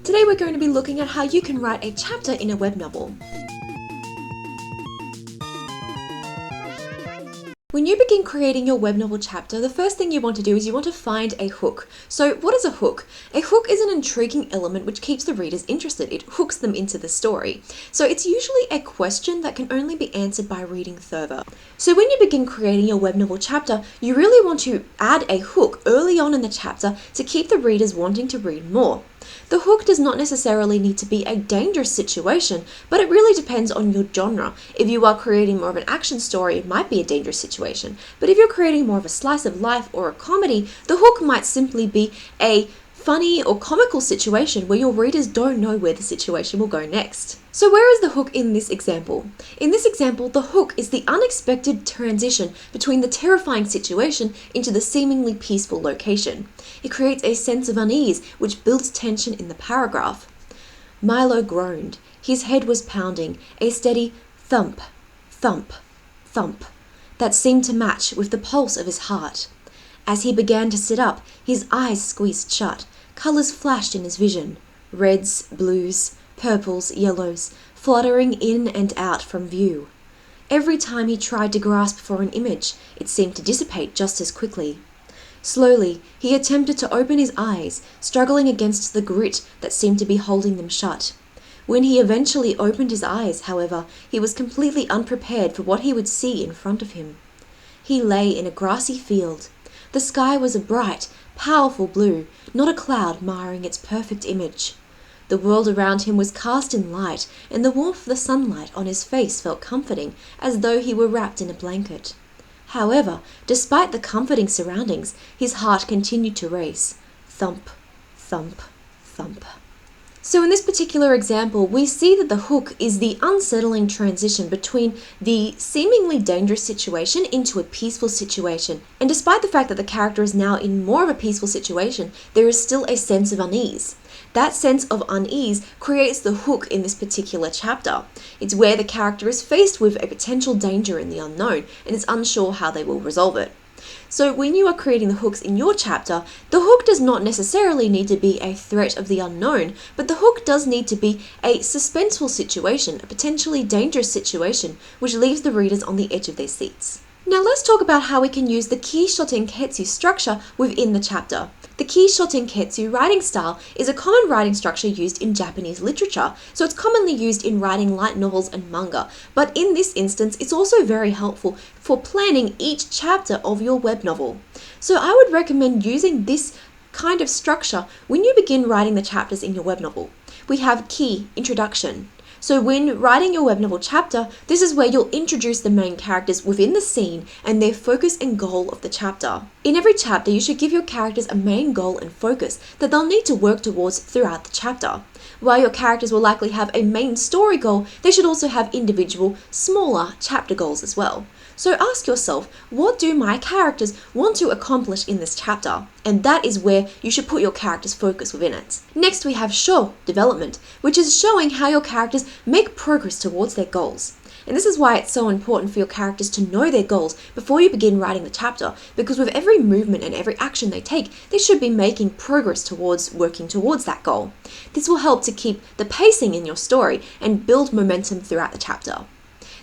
Today we're going to be looking at how you can write a chapter in a web novel. When you begin creating your web novel chapter, the first thing you want to do is you want to find a hook. So what is a hook? A hook is an intriguing element which keeps the readers interested. It hooks them into the story. So it's usually a question that can only be answered by reading further. So when you begin creating your web novel chapter, you really want to add a hook early on in the chapter to keep the readers wanting to read more. The hook does not necessarily need to be a dangerous situation, but it really depends on your genre. If you are creating more of an action story, it might be a dangerous situation. But if you're creating more of a slice of life or a comedy, the hook might simply be a funny or comical situation where your readers don't know where the situation will go next. So where is the hook in this example? In this example, the hook is the unexpected transition between the terrifying situation into the seemingly peaceful location. It creates a sense of unease, which builds tension in the paragraph. Milo groaned. His head was pounding, a steady thump, thump, thump, that seemed to match with the pulse of his heart. As he began to sit up, his eyes squeezed shut. Colours flashed in his vision. Reds, blues, purples, yellows, fluttering in and out from view. Every time he tried to grasp for an image, it seemed to dissipate just as quickly. Slowly, he attempted to open his eyes, struggling against the grit that seemed to be holding them shut. When he eventually opened his eyes, however, he was completely unprepared for what he would see in front of him. He lay in a grassy field. The sky was a bright, powerful blue, not a cloud marring its perfect image. The world around him was cast in light, and the warmth of the sunlight on his face felt comforting, as though he were wrapped in a blanket. However, despite the comforting surroundings, his heart continued to race. Thump, thump, thump. So in this particular example, we see that the hook is the unsettling transition between the seemingly dangerous situation into a peaceful situation. And despite the fact that the character is now in more of a peaceful situation, there is still a sense of unease. That sense of unease creates the hook in this particular chapter. It's where the character is faced with a potential danger in the unknown and is unsure how they will resolve it. So when you are creating the hooks in your chapter, the hook does not necessarily need to be a threat of the unknown, but the hook does need to be a suspenseful situation, a potentially dangerous situation, which leaves the readers on the edge of their seats. Now let's talk about how we can use the Kishotenketsu structure within the chapter. The Kishotenketsu writing style is a common writing structure used in Japanese literature, so it's commonly used in writing light novels and manga, but in this instance it's also very helpful for planning each chapter of your web novel. So I would recommend using this kind of structure when you begin writing the chapters in your web novel. We have Ki, introduction. So when writing your web novel chapter, this is where you'll introduce the main characters within the scene and their focus and goal of the chapter. In every chapter, you should give your characters a main goal and focus that they'll need to work towards throughout the chapter. While your characters will likely have a main story goal, they should also have individual, smaller chapter goals as well. So ask yourself, what do my characters want to accomplish in this chapter? And that is where you should put your character's focus within it. Next we have Sho, development, which is showing how your characters make progress towards their goals. And this is why it's so important for your characters to know their goals before you begin writing the chapter, because with every movement and every action they take, they should be making progress towards working towards that goal. This will help to keep the pacing in your story and build momentum throughout the chapter.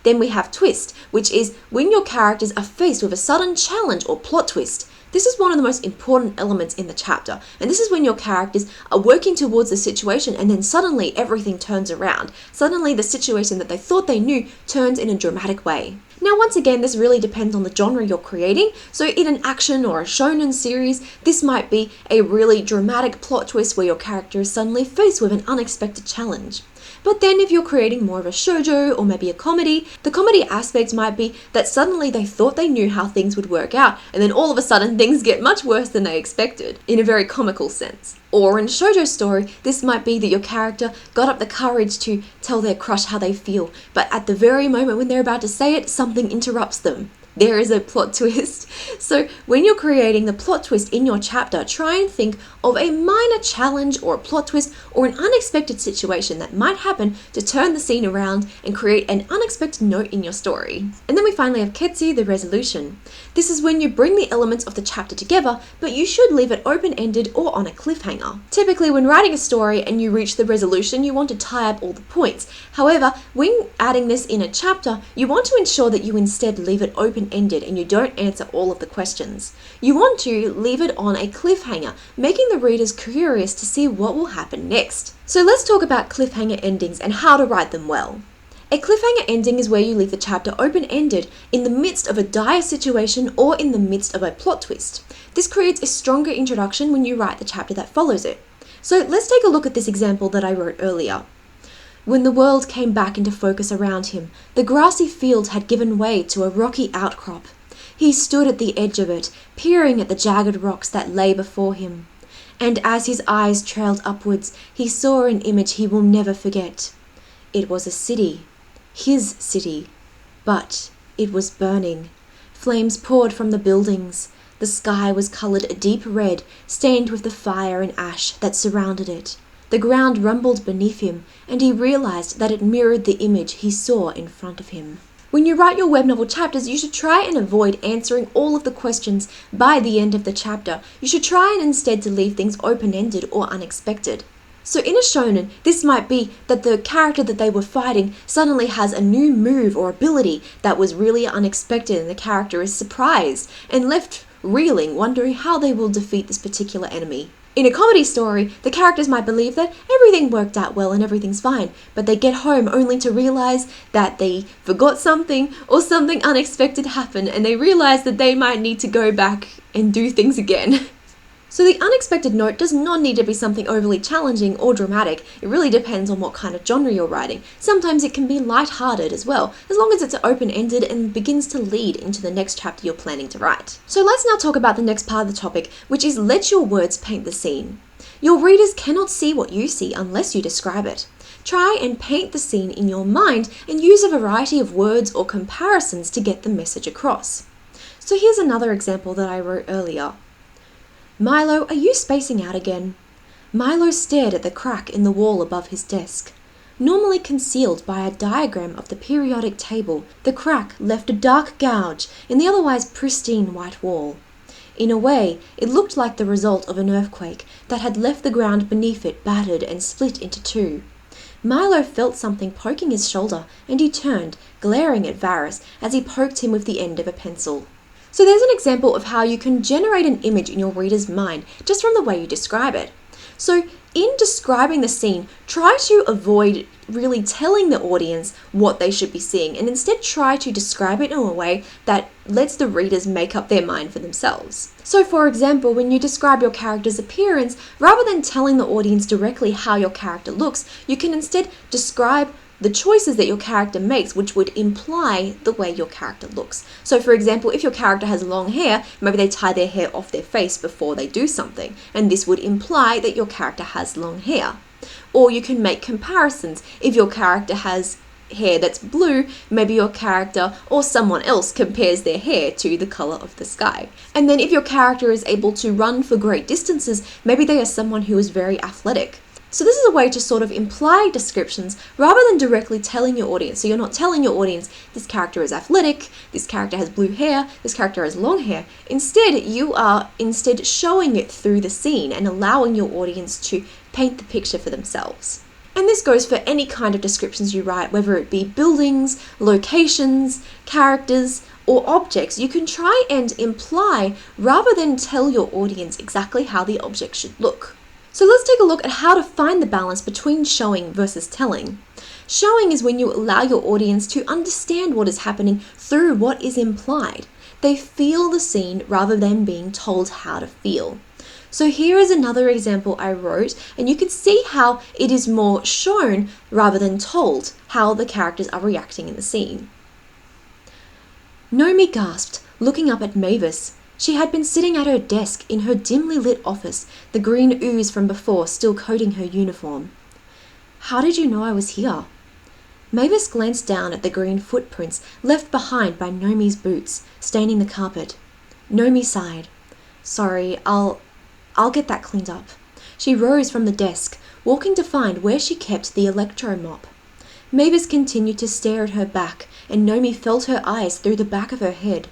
Then we have twist, which is when your characters are faced with a sudden challenge or plot twist. This is one of the most important elements in the chapter, and this is when your characters are working towards the situation and then suddenly everything turns around. Suddenly the situation that they thought they knew turns in a dramatic way. Now once again, this really depends on the genre you're creating. So in an action or a shonen series, this might be a really dramatic plot twist where your character is suddenly faced with an unexpected challenge. But then if you're creating more of a shoujo or maybe a comedy, the comedy aspect might be that suddenly they thought they knew how things would work out, and then all of a sudden things get much worse than they expected, in a very comical sense. Or in a shoujo story, this might be that your character got up the courage to tell their crush how they feel, but at the very moment when they're about to say it, something interrupts them. there is a plot twist. So when you're creating the plot twist in your chapter, try and think of a minor challenge or a plot twist or an unexpected situation that might happen to turn the scene around and create an unexpected note in your story. And then we finally have ketsu, the resolution. This is when you bring the elements of the chapter together, but you should leave it open-ended or on a cliffhanger. Typically, when writing a story and you reach the resolution, you want to tie up all the points. However, when adding this in a chapter, you want to ensure that you instead leave it open-ended and you don't answer all of the questions. You want to leave it on a cliffhanger, making the readers curious to see what will happen next. So let's talk about cliffhanger endings and how to write them well. A cliffhanger ending is where you leave the chapter open-ended in the midst of a dire situation or in the midst of a plot twist. This creates a stronger introduction when you write the chapter that follows it. So let's take a look at this example that I wrote earlier. When the world came back into focus around him, the grassy field had given way to a rocky outcrop. He stood at the edge of it, peering at the jagged rocks that lay before him. And as his eyes trailed upwards, he saw an image he will never forget. It was a city. His city, but it was burning. Flames poured from the buildings. The sky was coloured a deep red, stained with the fire and ash that surrounded it. The ground rumbled beneath him, and he realised that it mirrored the image he saw in front of him. When you write your web novel chapters, you should try and avoid answering all of the questions by the end of the chapter. You should try and instead to leave things open-ended or unexpected. So in a shonen, this might be that the character that they were fighting suddenly has a new move or ability that was really unexpected, and the character is surprised and left reeling, wondering how they will defeat this particular enemy. In a comedy story, the characters might believe that everything worked out well and everything's fine, but they get home only to realize that they forgot something or something unexpected happened, and they realize that they might need to go back and do things again. So the unexpected note does not need to be something overly challenging or dramatic. It really depends on what kind of genre you're writing. Sometimes it can be light-hearted as well, as long as it's open-ended and begins to lead into the next chapter you're planning to write. So let's now talk about the next part of the topic, which is let your words paint the scene. Your readers cannot see what you see unless you describe it. Try and paint the scene in your mind and use a variety of words or comparisons to get the message across. So here's another example that I wrote earlier. Milo, are you spacing out again? Milo stared at the crack in the wall above his desk. Normally concealed by a diagram of the periodic table, the crack left a dark gouge in the otherwise pristine white wall. In a way, it looked like the result of an earthquake that had left the ground beneath it battered and split into two. Milo felt something poking his shoulder, and he turned, glaring at Varys as he poked him with the end of a pencil. So there's an example of how you can generate an image in your reader's mind just from the way you describe it. So in describing the scene, try to avoid really telling the audience what they should be seeing, and instead try to describe it in a way that lets the readers make up their mind for themselves. So for example, when you describe your character's appearance, rather than telling the audience directly how your character looks, you can instead describe the choices that your character makes, which would imply the way your character looks. So for example, if your character has long hair, maybe they tie their hair off their face before they do something, and this would imply that your character has long hair. Or you can make comparisons. If your character has hair that's blue, maybe your character or someone else compares their hair to the color of the sky. And then if your character is able to run for great distances, maybe they are someone who is very athletic. So this is a way to sort of imply descriptions rather than directly telling your audience. So you're not telling your audience, this character is athletic, this character has blue hair, this character has long hair. Instead, you are showing it through the scene and allowing your audience to paint the picture for themselves. And this goes for any kind of descriptions you write, whether it be buildings, locations, characters, or objects. You can try and imply rather than tell your audience exactly how the object should look. So let's take a look at how to find the balance between showing versus telling. Showing is when you allow your audience to understand what is happening through what is implied. They feel the scene rather than being told how to feel. So here is another example I wrote, and you can see how it is more shown rather than told how the characters are reacting in the scene. Nomi gasped, looking up at Mavis. She had been sitting at her desk in her dimly lit office, the green ooze from before still coating her uniform. How did you know I was here? Mavis glanced down at the green footprints left behind by Nomi's boots, staining the carpet. Nomi sighed. Sorry, I'll get that cleaned up. She rose from the desk, walking to find where she kept the electro mop. Mavis continued to stare at her back, and Nomi felt her eyes through the back of her head.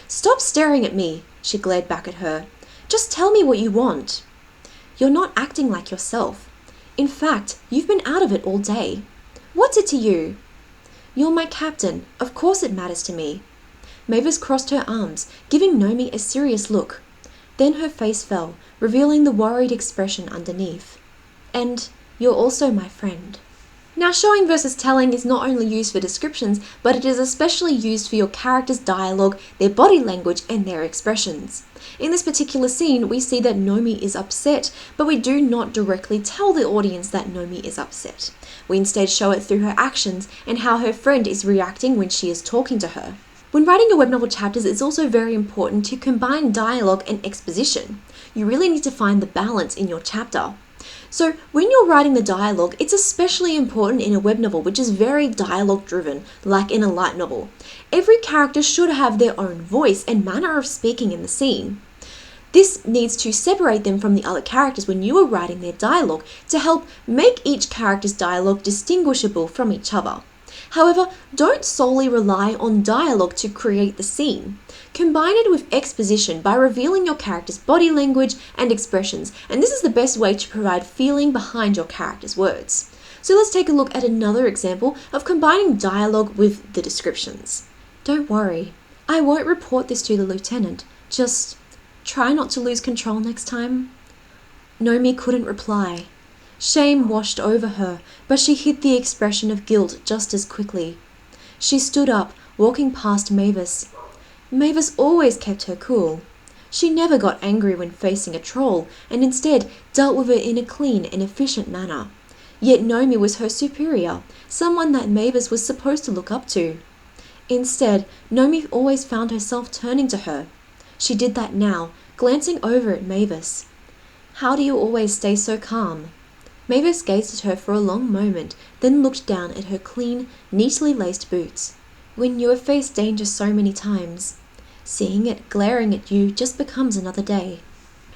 Stop staring at me, she glared back at her. Just tell me what you want. You're not acting like yourself. In fact, you've been out of it all day. What's it to you? You're my captain. Of course it matters to me. Mavis crossed her arms, giving Nomi a serious look. Then her face fell, revealing the worried expression underneath. And you're also my friend. Now, showing versus telling is not only used for descriptions, but it is especially used for your character's dialogue, their body language, and their expressions. In this particular scene, we see that Nomi is upset, but we do not directly tell the audience that Nomi is upset. We instead show it through her actions and how her friend is reacting when she is talking to her. When writing your web novel chapters, it's also very important to combine dialogue and exposition. You really need to find the balance in your chapter. So when you're writing the dialogue, it's especially important in a web novel which is very dialogue driven, like in a light novel. Every character should have their own voice and manner of speaking in the scene. This needs to separate them from the other characters when you are writing their dialogue to help make each character's dialogue distinguishable from each other. However, don't solely rely on dialogue to create the scene. Combine it with exposition by revealing your character's body language and expressions, and this is the best way to provide feeling behind your character's words. So let's take a look at another example of combining dialogue with the descriptions. Don't worry, I won't report this to the lieutenant. Just try not to lose control next time. Nomi couldn't reply. Shame washed over her, but she hid the expression of guilt just as quickly. She stood up, walking past Mavis. Mavis always kept her cool. She never got angry when facing a troll, and instead dealt with it in a clean and efficient manner. Yet Nomi was her superior, someone that Mavis was supposed to look up to. Instead, Nomi always found herself turning to her. She did that now, glancing over at Mavis. How do you always stay so calm? Mavis gazed at her for a long moment, then looked down at her clean, neatly laced boots. When you have faced danger so many times, seeing it glaring at you just becomes another day.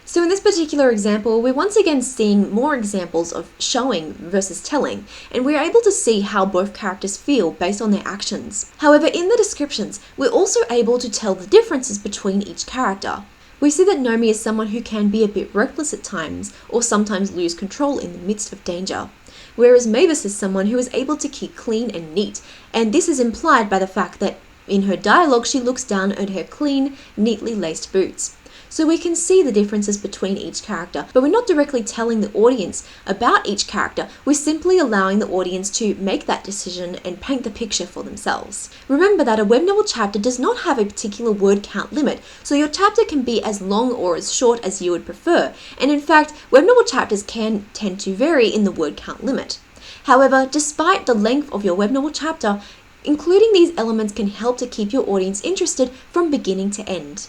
So in this particular example, we're once again seeing more examples of showing versus telling, and we're able to see how both characters feel based on their actions. However, in the descriptions, we're also able to tell the differences between each character. We see that Nomi is someone who can be a bit reckless at times, or sometimes lose control in the midst of danger, whereas Mavis is someone who is able to keep clean and neat, and this is implied by the fact that in her dialogue she looks down at her clean, neatly laced boots. So we can see the differences between each character, but we're not directly telling the audience about each character, we're simply allowing the audience to make that decision and paint the picture for themselves. Remember that a web novel chapter does not have a particular word count limit, so your chapter can be as long or as short as you would prefer, and in fact, web novel chapters can tend to vary in the word count limit. However, despite the length of your web novel chapter, including these elements can help to keep your audience interested from beginning to end.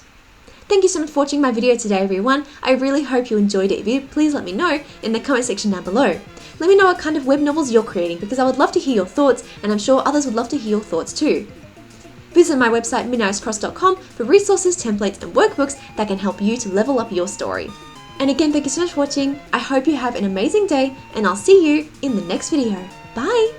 Thank you so much for watching my video today, everyone. I really hope you enjoyed it. If you did, please let me know in the comment section down below. Let me know what kind of web novels you're creating because I would love to hear your thoughts, and I'm sure others would love to hear your thoughts too. Visit my website midnightscross.com for resources, templates, and workbooks that can help you to level up your story. And again, thank you so much for watching. I hope you have an amazing day, and I'll see you in the next video. Bye!